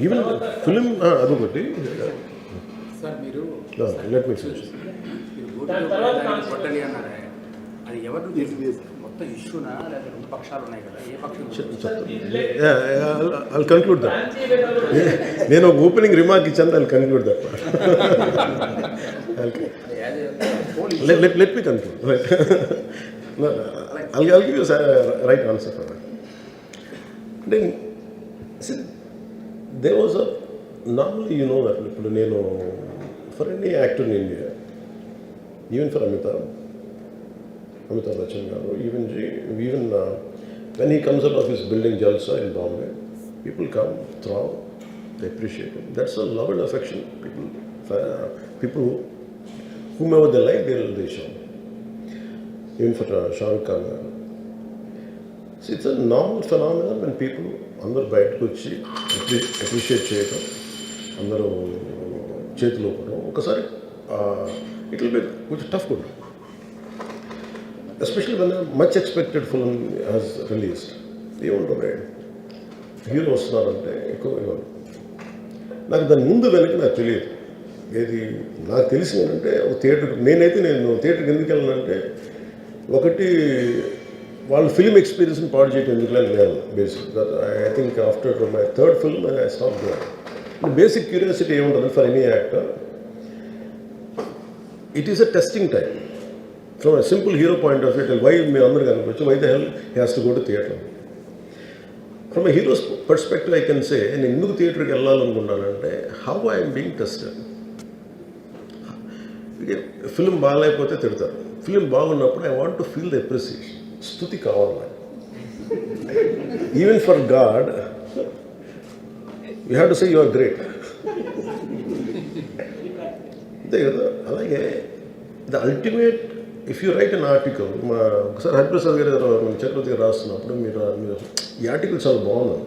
Even film అదొకటి. Sir మీరు let me finish. కొట్టని అన్నారే, అది ఎవరు మొత్తం ఇష్యూనా లేదా రెండు పక్షాలు ఉన్నాయి కదా, ఏ పక్షం? I'll conclude that. నేను ఒక ఓపెనింగ్ రిమార్క్ ఇచ్చాను, I'll conclude that. Let me conclude. Right. No, I'll give you a right answer for that. Then, see, there was a normally, you know that for any actor in India, even for Amitabh Bachchan garu, even when he comes out of his building Jalsa in Bombay, people come, throw, they appreciate it. That's a love and affection. People whomever they like, they show. Even for Shah Rukh Khan garu. See, it's a normal phenomenon when people అందరూ బయటకు వచ్చి appreciate చేయటం, అందరూ చేతిలో పడడం. ఒకసారి it will be కొంచెం tough కూడా, especially when much expected film has released. ఏముంటుంది, హీరో వస్తున్నారంటే ఎక్కువ ఇవ్వను. నాకు దాని ముందు వెనక నాకు తెలియదు. ఏది నాకు తెలిసింది ఏంటంటే, ఒక థియేటర్కి నేను థియేటర్కి ఎందుకు వెళ్ళానంటే, ఒకటి వాళ్ళు ఫిల్మ్ ఎక్స్పీరియన్స్ని పాడు చేయడం ఎందుకులే నేను basic. I think after my third film I stop doing. Basic curiosity ఏముంటుంది for any actor, it is a testing time. From a simple hero point of view, why మీరు అందరూ కనిపించు, why the hell he has to go to theatre. From a hero's perspective I can say, నేను ఎందుకు థియేటర్కి వెళ్ళాలనుకున్నానంటే, how I'm being tested. Film బాగాలేకపోతే తిడతారు, film బాగున్నప్పుడు I want to feel the appreciation. స్తుతి కావాలి నాకు. Even for God you have to say you are great. అంతే కదా. అలాగే the ultimate, if you write an article, ఒకసారి హరిప్రసాద్ గారు చక్రవర్తి గారు రాస్తున్నప్పుడు మీరు ఈ ఆర్టికల్ చాలా బాగుంది.